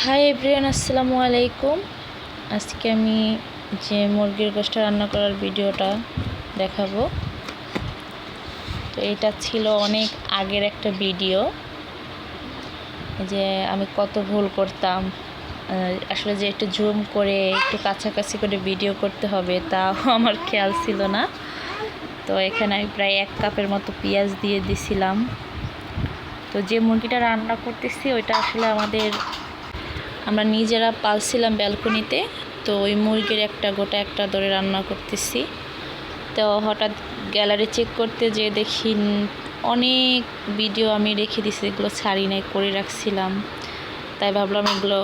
Hi everyone, আসসালামু আলাইকুম। আজকে আমি যে মুরগির গোশত রান্না করার ভিডিওটা দেখাবো। তো এটা ছিল অনেক আগের একটা ভিডিও, যে আমি কত ভুল করতাম। আসলে যে একটু জুম করে একটু কাছাকাছি করে ভিডিও করতে হবে তাও আমার খেয়াল ছিল না। তো এখানে আমি প্রায় 1 কাপের মতো পেঁয়াজ দিয়ে দিছিলাম। তো যে মুরগিটা রান্না করতেছি ওইটা আসলে আমরা নিজেরা পালছিলাম ব্যালকনিতে। তো ওই মুরগির গোটা একটা ধরে রান্না করতেছি। তো হঠাৎ গ্যালারি চেক করতে যেয়ে দেখি অনেক ভিডিও আমি রেখে দিছি, এগুলো ছাড়ি নাই, করে রাখছিলাম। তাই ভাবলাম এগুলো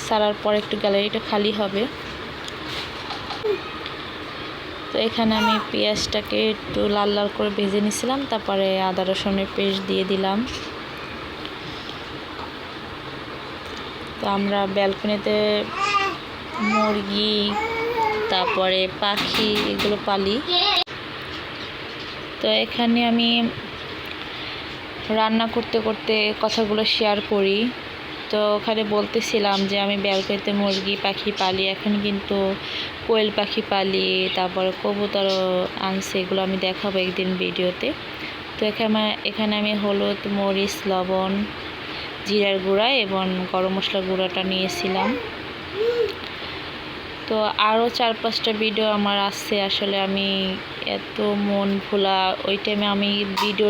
ছাড়ার পর একটু গ্যালারিটা খালি হবে। তো এখানে আমি পেঁয়াজটাকে একটু লাল লাল করে ভেজে নিয়েছিলাম, তারপরে আদা রসুনের পেস্ট দিয়ে দিলাম। তো আমরা ব্যালকনিতে মুরগি, তারপরে পাখি, এগুলো পালি। তো এখানে আমি রান্না করতে করতে কথাগুলো শেয়ার করি। তো ওখানে বলতেছিলাম যে আমি ব্যালকনিতে মুরগি পাখি পালি, এখন কিন্তু কোয়েল পাখি পালি, তারপরে কবুতরও আনছে, এগুলো আমি দেখাবো একদিন ভিডিওতে। তো এখানে আমি হলুদ, মরিচ, লবণ, জিরার গুঁড়া এবং গরম মশলার গুঁড়াটা নিয়েছিলাম। তো আরও 4-5টা ভিডিও আমার আছে। আসলে আমি এত মন ভোলা, ওই টাইমে আমি ভিডিও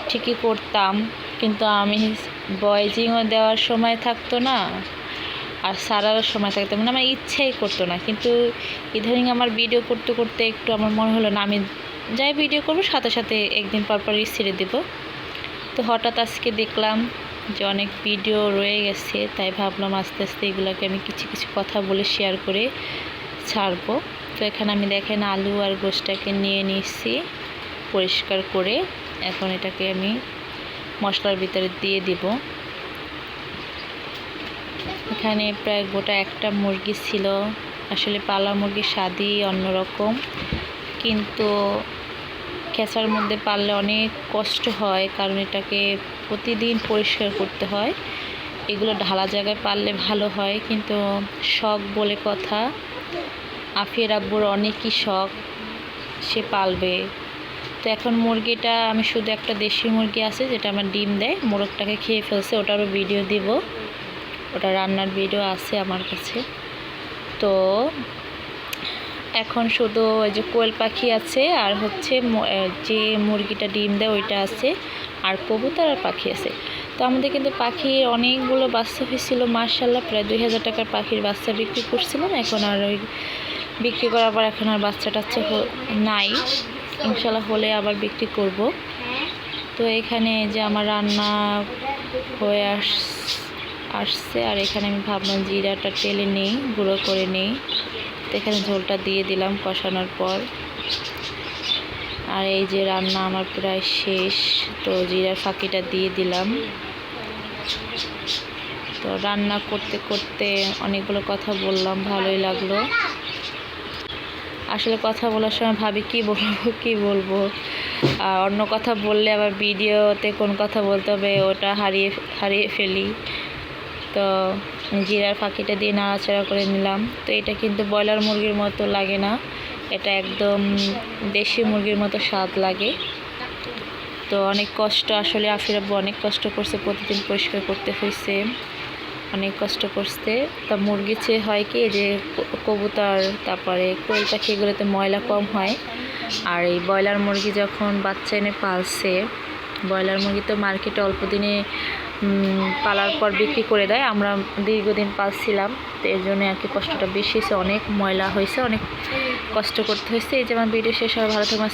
ঠিকই করতাম, কিন্তু আমি ভয়েসিংও দেওয়ার সময় থাকতো না, আর সারার সময় থাকতো না, আমার ইচ্ছাই করতো না। কিন্তু ইদানিং আমার ভিডিও করতে করতে একটু আমার মনে হলো না, আমি যাই ভিডিও করবো সাথে সাথে একদিন পর পরই ছেড়ে দেবো। তো হঠাৎ আজকে দেখলাম যে অনেক ভিডিও রয়ে গেছে, তাই ভাবলাম আস্তে আস্তে এগুলোকে আমি কিছু কিছু কথা বলে শেয়ার করে ছাড়বো। তো এখানে আমি দেখেন আলু আর গোশতটাকে নিয়ে নিচ্ছি পরিষ্কার করে। এখন এটাকে আমি মশলার ভিতরে দিয়ে দিব। এখানে প্রায় গোটা একটা মুরগি ছিল। আসলে পালা মুরগির স্বাদই অন্যরকম, কিন্তু খেঁচার মধ্যে পাললে অনেক কষ্ট হয়, কারণ এটাকে প্রতিদিন পরিষ্কার করতে হয়। এগুলো ঢালা জায়গায় পাললে ভালো হয়, কিন্তু শখ বলে কথা, আফিয়ার আব্বুর অনেকই শখ, সে পালবে। তো এখন মুরগিটা আমি শুধু একটা দেশি মুরগি আছে যেটা আমার ডিম দেয়, মোরগটাকে খেয়ে ফেলছে, ওটারও ভিডিও দিব, ওটা রান্নার ভিডিও আছে আমার কাছে। তো এখন শুধু ওই যে কোয়েল পাখি আছে, আর হচ্ছে যে মুরগিটা ডিম দেয় ওইটা আছে, আর কবুতর আর পাখি আছে। তো আমাদের কিন্তু পাখির অনেকগুলো বাচ্চা হয়েছিল, মাশাআল্লাহ, প্রায় 2000 টাকার পাখির বাচ্চা বিক্রি করছিলাম। এখন আর ওই বিক্রি করার পর এখন আর বাচ্চা টাচ্চা নাই, ইনশাল্লাহ হলে আবার বিক্রি করব। তো এখানে যে আমার রান্না হয়ে আসছে, আর এখানে আমি ভাবলাম জিরাটা টেলে নেই, গুঁড়ো করে নেই। তো এখানে ঝোলটা দিয়ে দিলাম কষানোর পর। আর এই যে রান্না আমার প্রায় শেষ, তো জিরার ফাঁকিটা দিয়ে দিলাম। তো রান্না করতে করতে অনেকগুলো কথা বললাম, ভালোই লাগলো। আসলে কথা বলার সময় ভাবি কি বলবো, অন্য কথা বললে আবার ভিডিওতে কোন কথা বলতে হবে ওটা হারিয়ে ফেলি। তো জিরার ফাঁকিটা দিয়ে নাড়াচাড়া করে নিলাম। তো এটা কিন্তু ব্রয়লার মুরগির মতো লাগে না, এটা একদম দেশি মুরগির মতো স্বাদ লাগে। তো অনেক কষ্ট, আসলে আফির আব্বু অনেক কষ্ট করছে, প্রতিদিন পরিষ্কার করতে হয়েছে, অনেক কষ্ট করতে। তা মুরগি চেয়ে হয় কি যে কবুতর, তারপরে কোয়েল পাখি, এগুলোতে ময়লা কম হয়। আর এই ব্রয়লার মুরগি যখন বাচ্চা এনে পালছে, ব্রয়লার মুরগি তো মার্কেটে অল্প দিনে পালার পর বিক্রি করে দেয়, আমরা দীর্ঘদিন পালছিলাম, তো এর জন্য আর কি কষ্টটা বেশি হয়েছে, অনেক ময়লা হয়েছে, অনেক কষ্ট করতে হয়েছে। এই যে আমার ভিডিও শেষ হবে, ভালো থাকবেন।